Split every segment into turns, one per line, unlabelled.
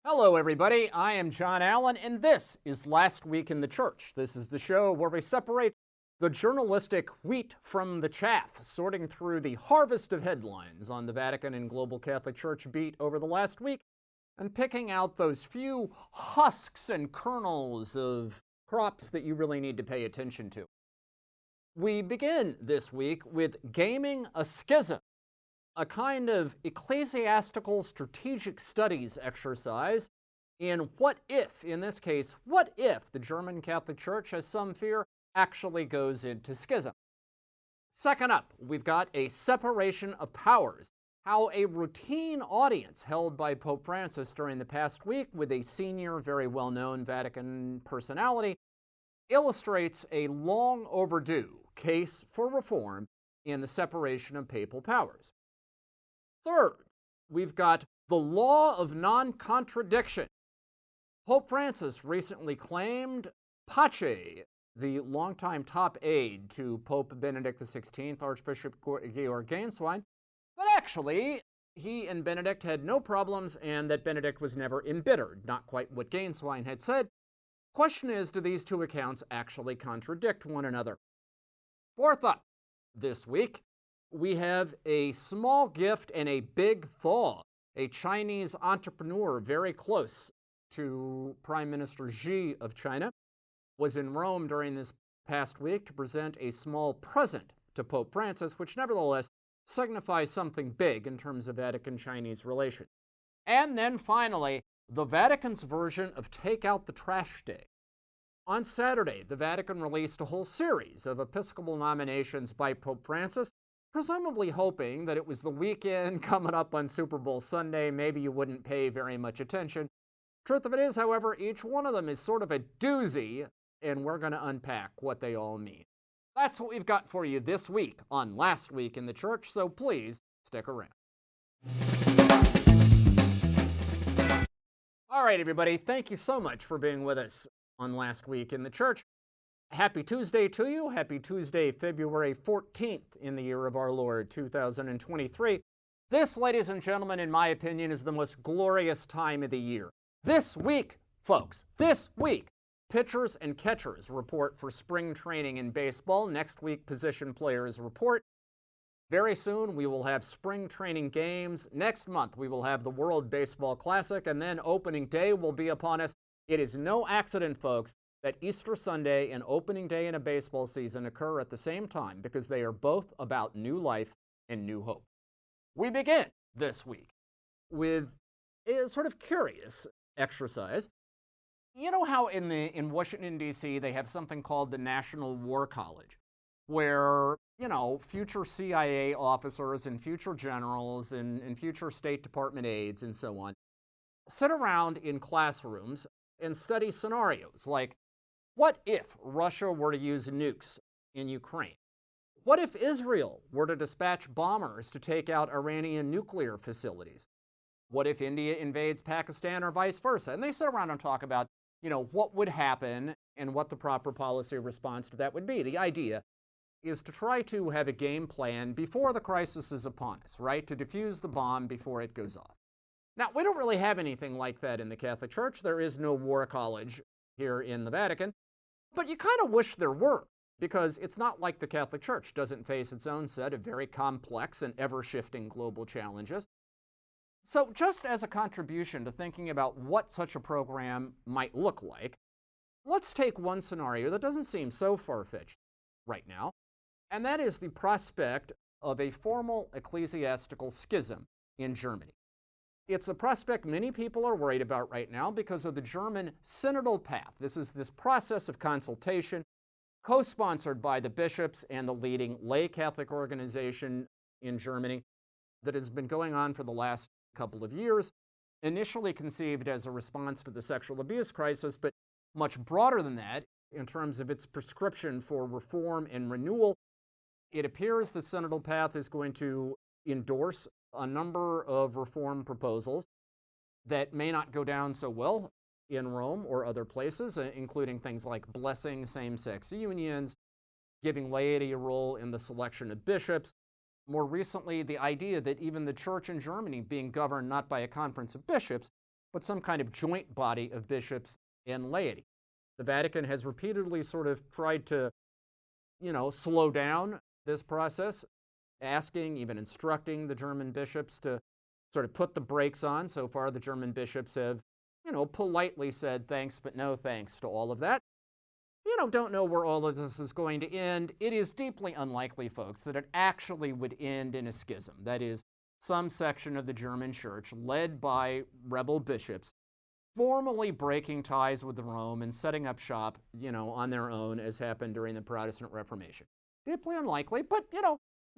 Hello, everybody. I am John Allen, and this is Last Week in the Church. This is the show where we separate the journalistic wheat from the chaff, sorting through the harvest of headlines on the Vatican and global Catholic Church beat over the last week, and picking out those few husks and kernels of crops that you really need to pay attention to. We begin this week with gaming a schism, a kind of ecclesiastical strategic studies exercise in what if, in this case, what if the German Catholic Church, as some fear, actually goes into schism. Second up, we've got a separation of powers, how a routine audience held by Pope Francis during the past week with a senior, very well-known Vatican personality illustrates a long overdue case for reform in the separation of papal powers. Third, we've got the law of non-contradiction. Pope Francis recently claimed Pace, the longtime top aide to Pope Benedict XVI, Archbishop Georg Gänswein, that actually he and Benedict had no problems and that Benedict was never embittered, not quite what Gänswein had said. Question is, do these two accounts actually contradict one another? Fourth up, this week, we have a small gift and a big thaw. A Chinese entrepreneur very close to Prime Minister Xi of China was in Rome during this past week to present a small present to Pope Francis, which nevertheless signifies something big in terms of Vatican-Chinese relations. And then finally, the Vatican's version of Take Out the Trash Day. On Saturday, the Vatican released a whole series of episcopal nominations by Pope Francis, presumably hoping that it was the weekend coming up on Super Bowl Sunday. Maybe you wouldn't pay very much attention. Truth of it is, however, each one of them is sort of a doozy, and we're going to unpack what they all mean. That's what we've got for you this week on Last Week in the Church, so please stick around. All right, everybody, thank you so much for being with us on Last Week in the Church. Happy Tuesday to you. Happy Tuesday, February 14th in the year of our Lord, 2023. This, ladies and gentlemen, in my opinion, is the most glorious time of the year. This week, folks, this week, pitchers and catchers report for spring training in baseball. Next week, position players report. Very soon, we will have spring training games. Next month, we will have the World Baseball Classic, and then opening day will be upon us. It is no accident, folks, that Easter Sunday and opening day in a baseball season occur at the same time, because they are both about new life and new hope. We begin this week with a sort of curious exercise. You know how in Washington, D.C., they have something called the National War College, where, future CIA officers and future generals and future State Department aides and so on sit around in classrooms and study scenarios like, what if Russia were to use nukes in Ukraine? What if Israel were to dispatch bombers to take out Iranian nuclear facilities? What if India invades Pakistan or vice versa? And they sit around and talk about, what would happen and what the proper policy response to that would be. The idea is to try to have a game plan before the crisis is upon us, right? To defuse the bomb before it goes off. Now, we don't really have anything like that in the Catholic Church. There is no war college here in the Vatican. But you kind of wish there were, because it's not like the Catholic Church doesn't face its own set of very complex and ever-shifting global challenges. So just as a contribution to thinking about what such a program might look like, let's take one scenario that doesn't seem so far-fetched right now, and that is the prospect of a formal ecclesiastical schism in Germany. It's a prospect many people are worried about right now because of the German synodal path. This is this process of consultation co-sponsored by the bishops and the leading lay Catholic organization in Germany that has been going on for the last couple of years, initially conceived as a response to the sexual abuse crisis, but much broader than that in terms of its prescription for reform and renewal. It appears the synodal path is going to endorse a number of reform proposals that may not go down so well in Rome or other places, including things like blessing same-sex unions, giving laity a role in the selection of bishops. More recently, the idea that even the church in Germany being governed not by a conference of bishops, but some kind of joint body of bishops and laity. The Vatican has repeatedly sort of tried to, slow down this process, asking, even instructing the German bishops to sort of put the brakes on. So far, the German bishops have, politely said thanks, but no thanks to all of that. Don't know where all of this is going to end. It is deeply unlikely, folks, that it actually would end in a schism. That is, some section of the German church, led by rebel bishops, formally breaking ties with Rome and setting up shop, on their own, as happened during the Protestant Reformation. Deeply unlikely, but,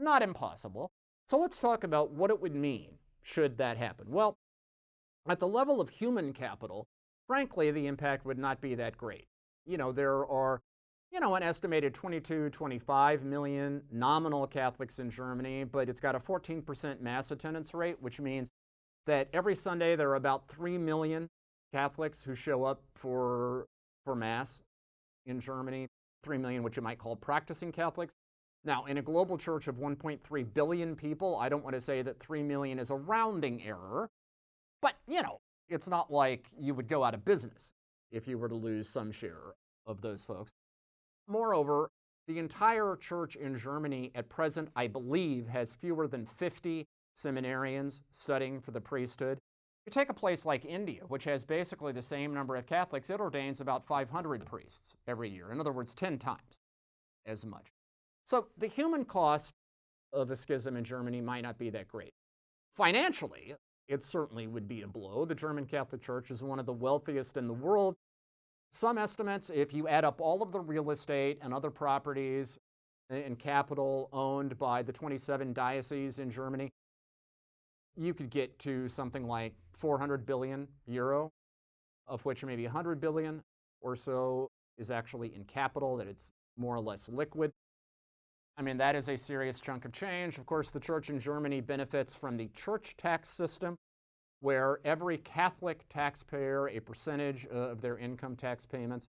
not impossible. So let's talk about what it would mean should that happen. Well, at the level of human capital, frankly, the impact would not be that great. There are, an estimated 22, 25 million nominal Catholics in Germany, but it's got a 14% mass attendance rate, which means that every Sunday there are about 3 million Catholics who show up for Mass in Germany, 3 million, which you might call practicing Catholics. Now, in a global church of 1.3 billion people, I don't want to say that 3 million is a rounding error, but, it's not like you would go out of business if you were to lose some share of those folks. Moreover, the entire church in Germany at present, I believe, has fewer than 50 seminarians studying for the priesthood. You take a place like India, which has basically the same number of Catholics, it ordains about 500 priests every year. In other words, 10 times as much. So the human cost of a schism in Germany might not be that great. Financially, it certainly would be a blow. The German Catholic Church is one of the wealthiest in the world. Some estimates, if you add up all of the real estate and other properties and capital owned by the 27 dioceses in Germany, you could get to something like 400 billion euro, of which maybe 100 billion or so is actually in capital, that it's more or less liquid. I mean, that is a serious chunk of change. Of course, the church in Germany benefits from the church tax system, where every Catholic taxpayer, a percentage of their income tax payments,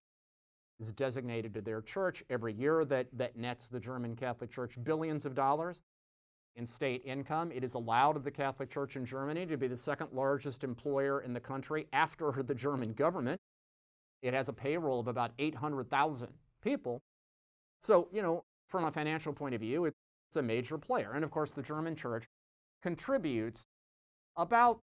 is designated to their church every year. That nets the German Catholic Church billions of dollars in state income. It is allowed the Catholic Church in Germany to be the second largest employer in the country after the German government. It has a payroll of about 800,000 people. So, from a financial point of view, it's a major player. And of course, the German church contributes about,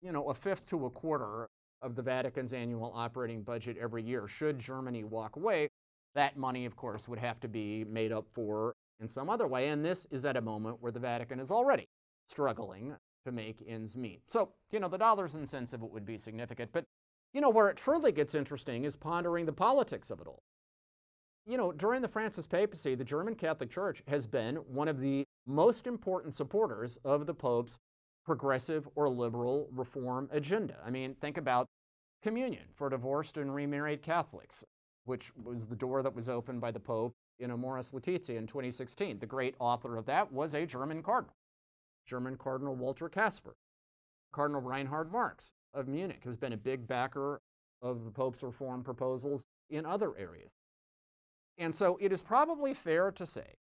a fifth to a quarter of the Vatican's annual operating budget every year. Should Germany walk away, that money, of course, would have to be made up for in some other way. And this is at a moment where the Vatican is already struggling to make ends meet. So, the dollars and cents of it would be significant. But, where it truly gets interesting is pondering the politics of it all. During the Francis papacy, the German Catholic Church has been one of the most important supporters of the Pope's progressive or liberal reform agenda. I mean, think about communion for divorced and remarried Catholics, which was the door that was opened by the Pope in Amoris Laetitia in 2016. The great author of that was a German Cardinal Walter Kasper. Cardinal Reinhard Marx of Munich has been a big backer of the Pope's reform proposals in other areas. And so it is probably fair to say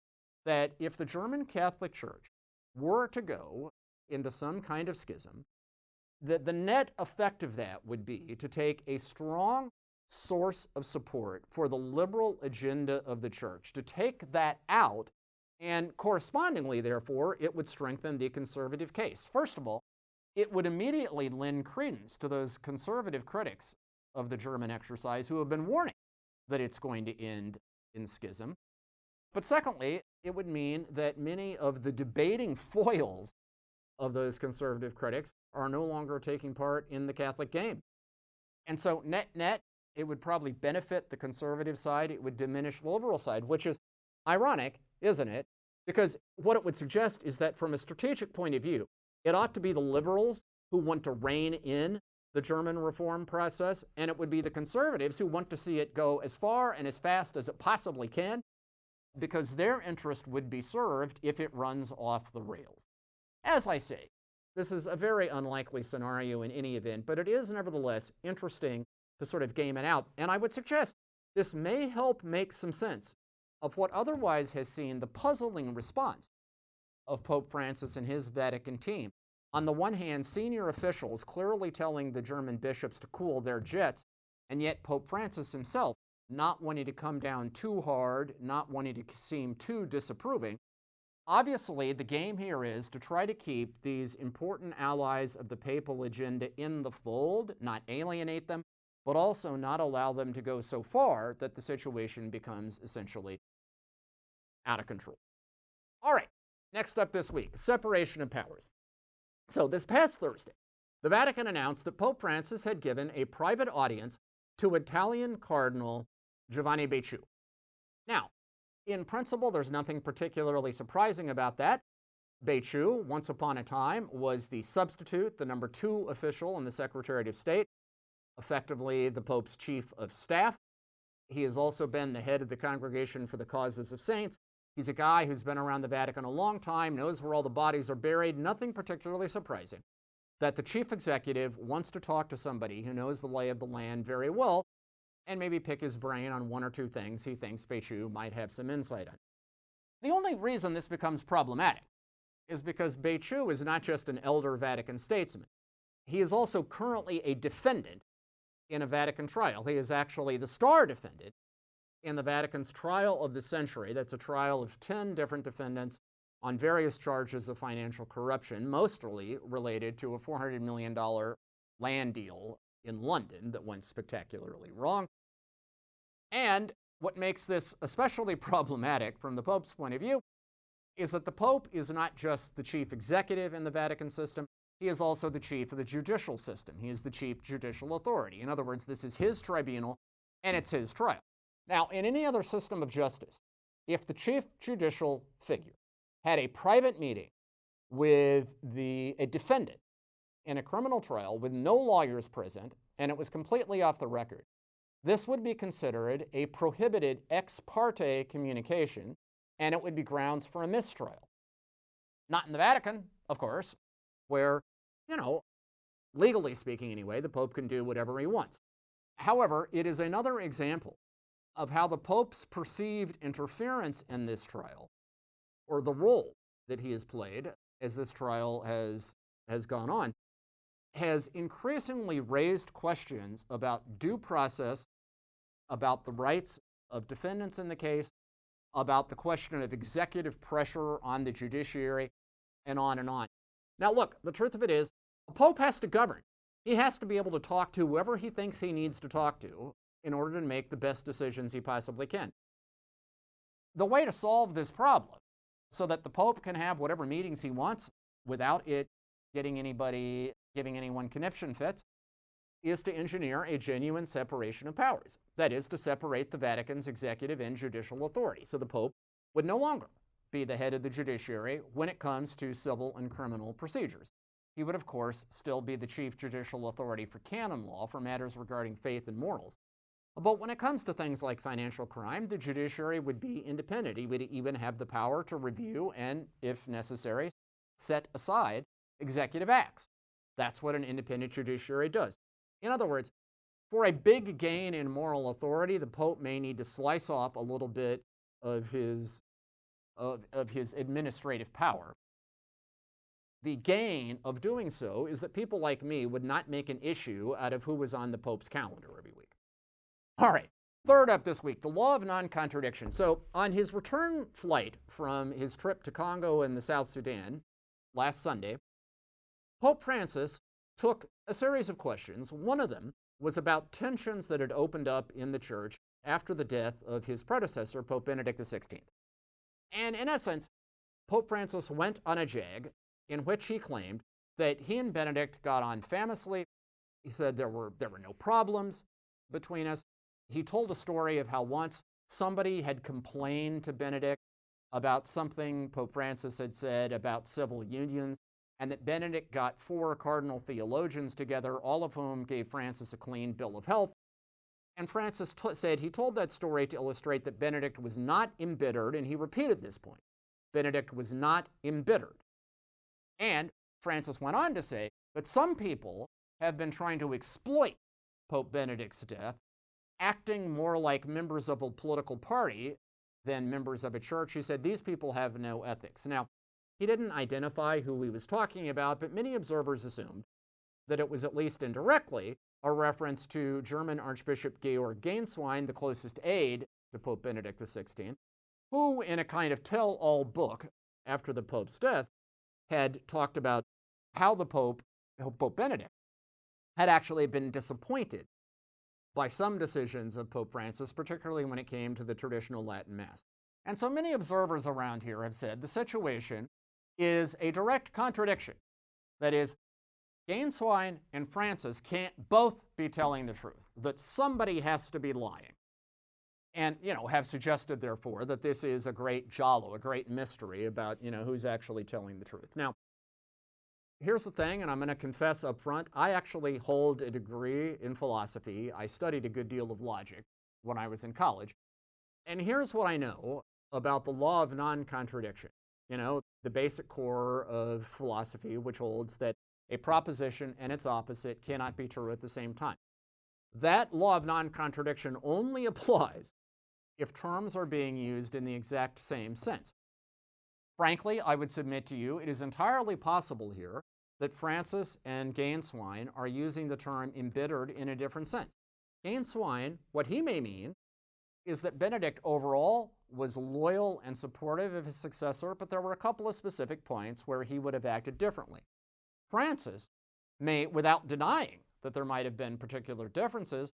that if the German Catholic Church were to go into some kind of schism, that the net effect of that would be to take a strong source of support for the liberal agenda of the church, to take that out, and correspondingly, therefore, it would strengthen the conservative case. First of all, it would immediately lend credence to those conservative critics of the German exercise who have been warning that it's going to end in schism. But secondly, it would mean that many of the debating foils of those conservative critics are no longer taking part in the Catholic game. And so net, it would probably benefit the conservative side. It would diminish the liberal side, which is ironic, isn't it? Because what it would suggest is that from a strategic point of view, it ought to be the liberals who want to rein in the German reform process, and it would be the conservatives who want to see it go as far and as fast as it possibly can, because their interest would be served if it runs off the rails. As I say, this is a very unlikely scenario in any event, but it is nevertheless interesting to sort of game it out. And I would suggest this may help make some sense of what otherwise has seen the puzzling response of Pope Francis and his Vatican team On the one hand, senior officials clearly telling the German bishops to cool their jets, and yet Pope Francis himself not wanting to come down too hard, not wanting to seem too disapproving. Obviously, the game here is to try to keep these important allies of the papal agenda in the fold, not alienate them, but also not allow them to go so far that the situation becomes essentially out of control. All right, next up this week, separation of powers. So this past Thursday, the Vatican announced that Pope Francis had given a private audience to Italian Cardinal Giovanni Becciu. Now, in principle, there's nothing particularly surprising about that. Becciu, once upon a time, was the substitute, the number 2 official in the Secretariat of State, effectively the Pope's chief of staff. He has also been the head of the Congregation for the Causes of Saints. He's a guy who's been around the Vatican a long time, knows where all the bodies are buried. Nothing particularly surprising that the chief executive wants to talk to somebody who knows the lay of the land very well and maybe pick his brain on 1 or 2 things he thinks Becciu might have some insight on. The only reason this becomes problematic is because Becciu is not just an elder Vatican statesman. He is also currently a defendant in a Vatican trial. He is actually the star defendant in the Vatican's trial of the century. That's a trial of 10 different defendants on various charges of financial corruption, mostly related to a $400 million land deal in London that went spectacularly wrong. And what makes this especially problematic from the Pope's point of view is that the Pope is not just the chief executive in the Vatican system, he is also the chief of the judicial system. He is the chief judicial authority. In other words, this is his tribunal and it's his trial. Now, in any other system of justice, if the chief judicial figure had a private meeting with a defendant in a criminal trial with no lawyers present, and it was completely off the record, this would be considered a prohibited ex parte communication, and it would be grounds for a mistrial. Not in the Vatican, of course, where, legally speaking anyway, the Pope can do whatever he wants. However, it is another example of how the Pope's perceived interference in this trial, or the role that he has played as this trial has gone on, has increasingly raised questions about due process, about the rights of defendants in the case, about the question of executive pressure on the judiciary, and on and on. Now look, the truth of it is, a Pope has to govern. He has to be able to talk to whoever he thinks he needs to talk to in order to make the best decisions he possibly can. The way to solve this problem, so that the Pope can have whatever meetings he wants without it giving anyone conniption fits, is to engineer a genuine separation of powers. That is, to separate the Vatican's executive and judicial authority. So the Pope would no longer be the head of the judiciary when it comes to civil and criminal procedures. He would, of course, still be the chief judicial authority for canon law for matters regarding faith and morals. But when it comes to things like financial crime, the judiciary would be independent. He would even have the power to review and, if necessary, set aside executive acts. That's what an independent judiciary does. In other words, for a big gain in moral authority, the Pope may need to slice off a little bit of his administrative power. The gain of doing so is that people like me would not make an issue out of who was on the Pope's calendar every week. All right, third up this week, the law of non-contradiction. So on his return flight from his trip to Congo and the South Sudan last Sunday, Pope Francis took a series of questions. One of them was about tensions that had opened up in the church after the death of his predecessor, Pope Benedict XVI. And in essence, Pope Francis went on a jag in which he claimed that he and Benedict got on famously. He said there were no problems between us. He told a story of how once somebody had complained to Benedict about something Pope Francis had said about civil unions, and that Benedict got 4 cardinal theologians together, all of whom gave Francis a clean bill of health. And Francis said he told that story to illustrate that Benedict was not embittered, and he repeated this point. Benedict was not embittered. And Francis went on to say that some people have been trying to exploit Pope Benedict's death, acting more like members of a political party than members of a church. He said these people have no ethics. Now, He didn't identify who he was talking about, but many observers assumed that it was at least indirectly a reference to German Archbishop Georg Gänswein, the closest aide to Pope Benedict XVI, who, in a kind of tell-all book after the Pope's death, had talked about how Pope Benedict, had actually been disappointed by some decisions of Pope Francis, particularly when it came to the traditional Latin Mass. And so many observers around here have said the situation is a direct contradiction. That is, Gänswein and Francis can't both be telling the truth, that somebody has to be lying. And, have suggested, therefore, that this is a great giallo, a great mystery about, who's actually telling the truth. Now, here's the thing, and I'm going to confess up front, I actually hold a degree in philosophy. I studied a good deal of logic when I was in college. And here's what I know about the law of non-contradiction. The basic core of philosophy, which holds that a proposition and its opposite cannot be true at the same time. That law of non-contradiction only applies if terms are being used in the exact same sense. Frankly, I would submit to you, it is entirely possible here that Francis and Gänswein are using the term embittered in a different sense. Gänswein, what he may mean is that Benedict overall was loyal and supportive of his successor, but there were a couple of specific points where he would have acted differently. Francis may, without denying that there might have been particular differences,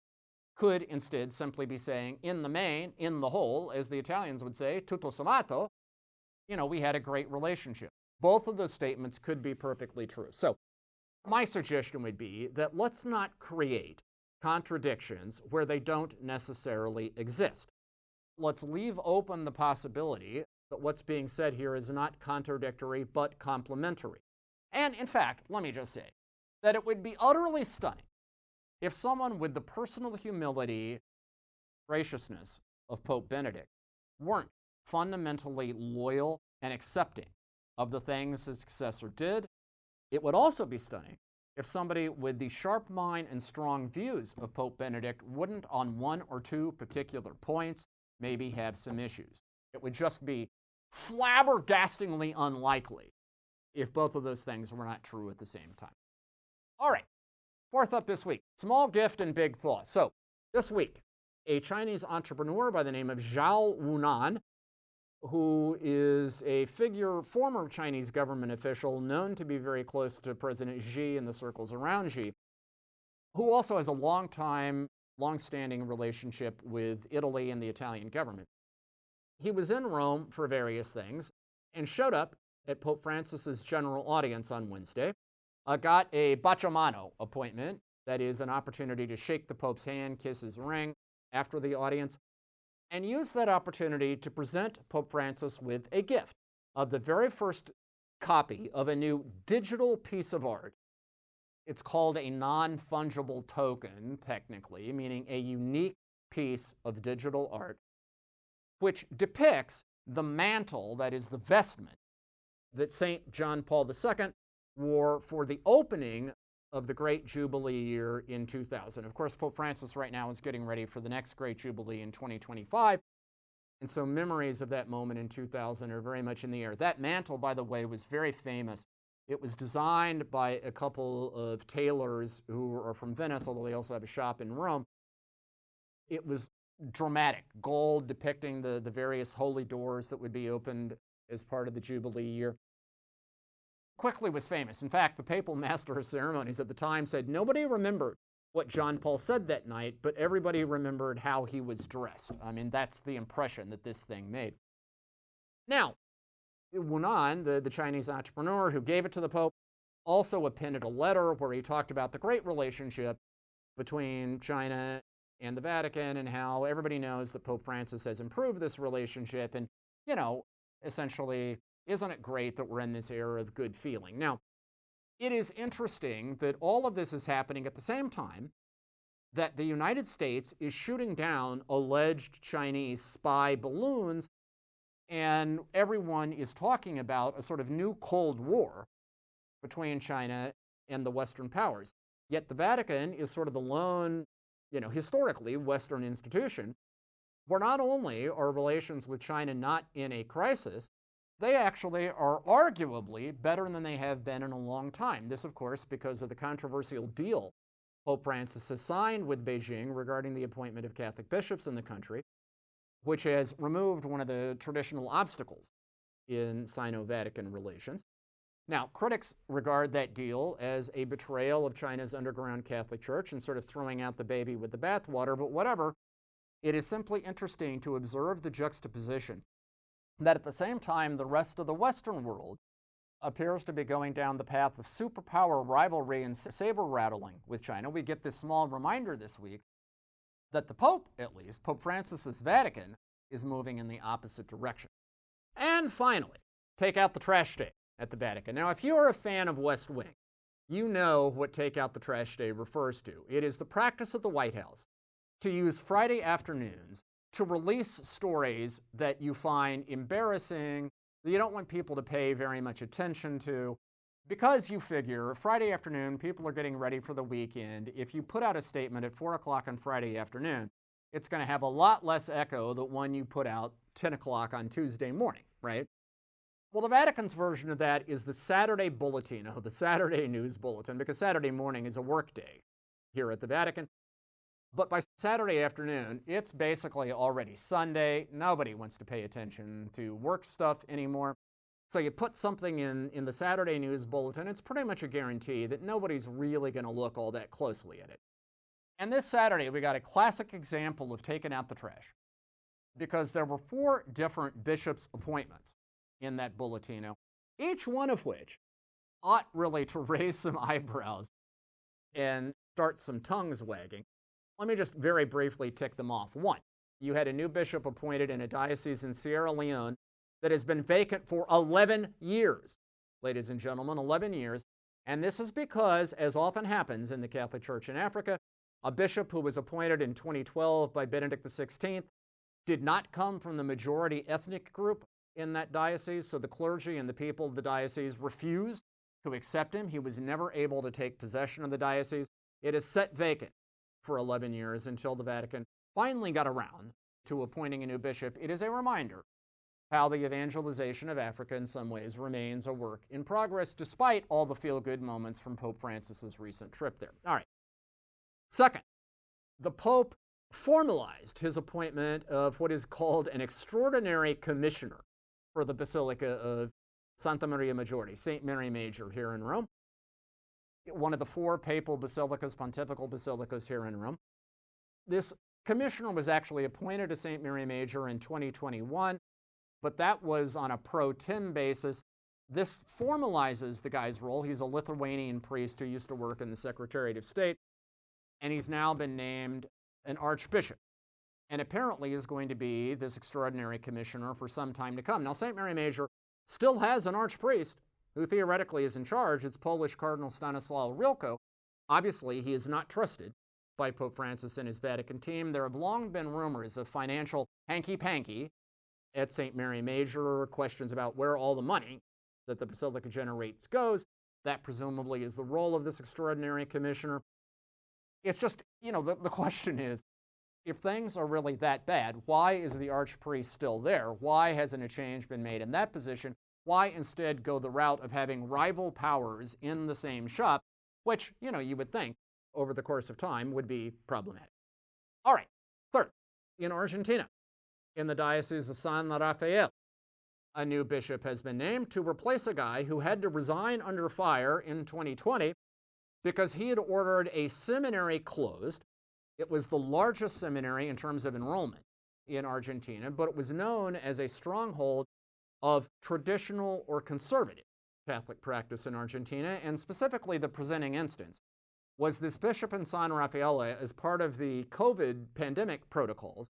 could instead simply be saying, in the main, in the whole, as the Italians would say, tutto sommato, we had a great relationship. Both of those statements could be perfectly true. So my suggestion would be that let's not create contradictions where they don't necessarily exist. Let's leave open the possibility that what's being said here is not contradictory but complementary. And in fact, let me just say that it would be utterly stunning if someone with the personal humility, graciousness of Pope Benedict weren't fundamentally loyal and accepting of the things his successor did. It would also be stunning if somebody with the sharp mind and strong views of Pope Benedict wouldn't, on one or two particular points, maybe have some issues. It would just be flabbergastingly unlikely if both of those things were not true at the same time. All right, fourth up this week, small gift and big thought. So this week, a Chinese entrepreneur by the name of Zhao Wunan, who is a former Chinese government official known to be very close to President Xi and the circles around Xi, who also has a long-standing relationship with Italy and the Italian government. He was in Rome for various things and showed up at Pope Francis's general audience on Wednesday, got a baciamano appointment, that is an opportunity to shake the Pope's hand, kiss his ring after the audience, and used that opportunity to present Pope Francis with a gift of the very first copy of a new digital piece of art. It's called a non-fungible token, technically, meaning a unique piece of digital art, which depicts the mantle, that is the vestment, that St. John Paul II wore for the opening of the Great Jubilee year in 2000. Of course, Pope Francis right now is getting ready for the next Great Jubilee in 2025, and so memories of that moment in 2000 are very much in the air. That mantle, by the way, was very famous. It was designed by a couple of tailors who are from Venice, although they also have a shop in Rome. It was dramatic, gold depicting the various holy doors that would be opened as part of the Jubilee year. Quickly was famous. In fact, the papal master of ceremonies at the time said nobody remembered what John Paul said that night, but everybody remembered how he was dressed. I mean, that's the impression that this thing made. Now, Wunan, the Chinese entrepreneur who gave it to the Pope, also appended a letter where he talked about the great relationship between China and the Vatican and how everybody knows that Pope Francis has improved this relationship and, essentially, isn't it great that we're in this era of good feeling? Now, it is interesting that all of this is happening at the same time that the United States is shooting down alleged Chinese spy balloons, and everyone is talking about a sort of new Cold War between China and the Western powers. Yet the Vatican is sort of the lone, historically Western institution where not only are relations with China not in a crisis, they actually are arguably better than they have been in a long time. This, of course, because of the controversial deal Pope Francis has signed with Beijing regarding the appointment of Catholic bishops in the country, which has removed one of the traditional obstacles in Sino-Vatican relations. Now, critics regard that deal as a betrayal of China's underground Catholic Church and sort of throwing out the baby with the bathwater, but whatever. It is simply interesting to observe the juxtaposition that at the same time the rest of the Western world appears to be going down the path of superpower rivalry and saber rattling with China. We get this small reminder this week that the Pope, at least, Pope Francis's Vatican, is moving in the opposite direction. And finally, take out the trash day at the Vatican. Now, if you're a fan of West Wing, you know what take out the trash day refers to. It is the practice of the White House to use Friday afternoons to release stories that you find embarrassing, that you don't want people to pay very much attention to, because you figure Friday afternoon, people are getting ready for the weekend. If you put out a statement at 4 o'clock on Friday afternoon, it's going to have a lot less echo than one you put out 10 o'clock on Tuesday morning, right? Well, the Vatican's version of that is the Saturday Bulletino, the Saturday News Bulletin, because Saturday morning is a work day here at the Vatican. But by Saturday afternoon, it's basically already Sunday. Nobody wants to pay attention to work stuff anymore. So you put something in the Saturday News Bulletin, it's pretty much a guarantee that nobody's really going to look all that closely at it. And this Saturday, we got a classic example of taking out the trash, because there were 4 different bishops' appointments in that Bulletino, each one of which ought really to raise some eyebrows and start some tongues wagging. Let me just very briefly tick them off. 1, you had a new bishop appointed in a diocese in Sierra Leone that has been vacant for 11 years. Ladies and gentlemen, 11 years. And this is because, as often happens in the Catholic Church in Africa, a bishop who was appointed in 2012 by Benedict XVI did not come from the majority ethnic group in that diocese, so the clergy and the people of the diocese refused to accept him. He was never able to take possession of the diocese. It is set vacant for 11 years until the Vatican finally got around to appointing a new bishop. It is a reminder how the evangelization of Africa in some ways remains a work in progress, despite all the feel-good moments from Pope Francis's recent trip there. All right. Second, the Pope formalized his appointment of what is called an extraordinary commissioner for the Basilica of Santa Maria Maggiore, St. Mary Major here in Rome, one of the 4 papal basilicas, pontifical basilicas here in Rome. This commissioner was actually appointed to St. Mary Major in 2021, but that was on a pro tem basis. This formalizes the guy's role. He's a Lithuanian priest who used to work in the Secretariat of State, and he's now been named an archbishop, and apparently is going to be this extraordinary commissioner for some time to come. Now, St. Mary Major still has an archpriest who theoretically is in charge. It's Polish Cardinal Stanislaw Rilko. Obviously, he is not trusted by Pope Francis and his Vatican team. There have long been rumors of financial hanky-panky at St. Mary Major, questions about where all the money that the Basilica generates goes. That presumably is the role of this extraordinary commissioner. It's just, the question is, if things are really that bad, why is the archpriest still there? Why hasn't a change been made in that position? Why instead go the route of having rival powers in the same shop, which, you would think over the course of time would be problematic. All right. Third, in Argentina, in the Diocese of San Rafael, a new bishop has been named to replace a guy who had to resign under fire in 2020 because he had ordered a seminary closed. It was the largest seminary in terms of enrollment in Argentina, but it was known as a stronghold of traditional or conservative Catholic practice in Argentina, and specifically the presenting instance was this bishop in San Rafael, as part of the COVID pandemic protocols,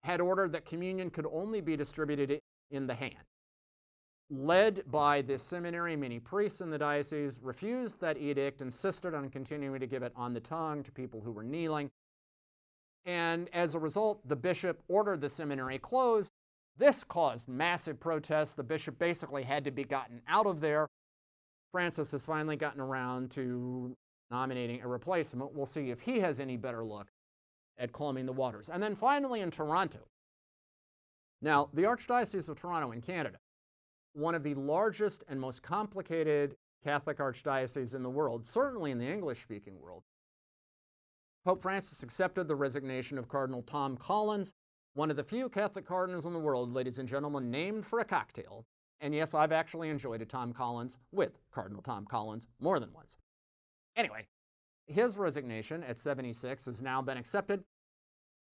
had ordered that communion could only be distributed in the hand. Led by the seminary, many priests in the diocese refused that edict, insisted on continuing to give it on the tongue to people who were kneeling. And as a result, the bishop ordered the seminary closed. This caused massive protests. The bishop basically had to be gotten out of there. Francis has finally gotten around to nominating a replacement. We'll see if he has any better luck at calming the waters. And then finally in Toronto. Now, the Archdiocese of Toronto in Canada one of the largest and most complicated Catholic archdioceses in the world, certainly in the English-speaking world, Pope Francis accepted the resignation of Cardinal Tom Collins, one of the few Catholic cardinals in the world, ladies and gentlemen, named for a cocktail. And yes, I've actually enjoyed a Tom Collins with Cardinal Tom Collins more than once. Anyway, his resignation at 76 has now been accepted,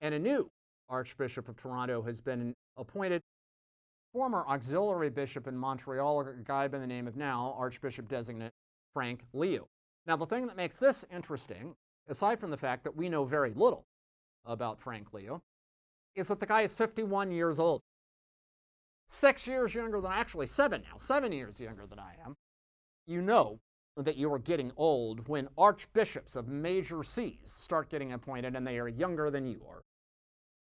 and a new Archbishop of Toronto has been appointed. Former auxiliary bishop in Montreal, a guy by the name of now Archbishop designate Frank Leo. Now, the thing that makes this interesting, aside from the fact that we know very little about Frank Leo, is that the guy is 51 years old. 6 years younger than, actually 7 now, 7 years younger than I am. You know that you are getting old when archbishops of major sees start getting appointed and they are younger than you are.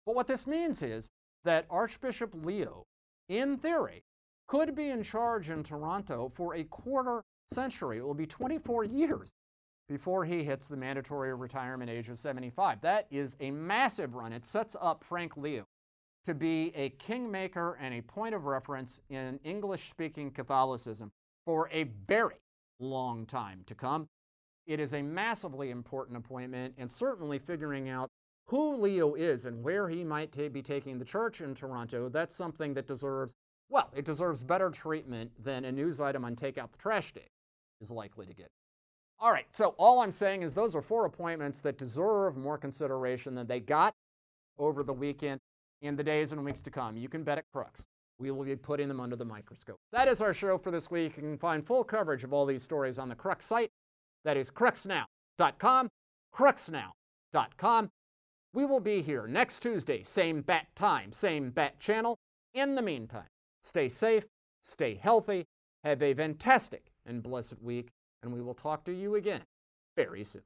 But what this means is that Archbishop Leo, in theory, could be in charge in Toronto for a quarter century. It will be 24 years before he hits the mandatory retirement age of 75. That is a massive run. It sets up Frank Leo to be a kingmaker and a point of reference in English-speaking Catholicism for a very long time to come. It is a massively important appointment, and certainly figuring out who Leo is and where he might be taking the church in Toronto, that's something that deserves, well, it deserves better treatment than a news item on Take Out the Trash Day is likely to get. All right, so all I'm saying is those are 4 appointments that deserve more consideration than they got over the weekend. In the days and weeks to come, you can bet at Crux we will be putting them under the microscope. That is our show for this week. You can find full coverage of all these stories on the Crux site. That is cruxnow.com, cruxnow.com. We will be here next Tuesday, same bat time, same bat channel. In the meantime, stay safe, stay healthy, have a fantastic and blessed week, and we will talk to you again very soon.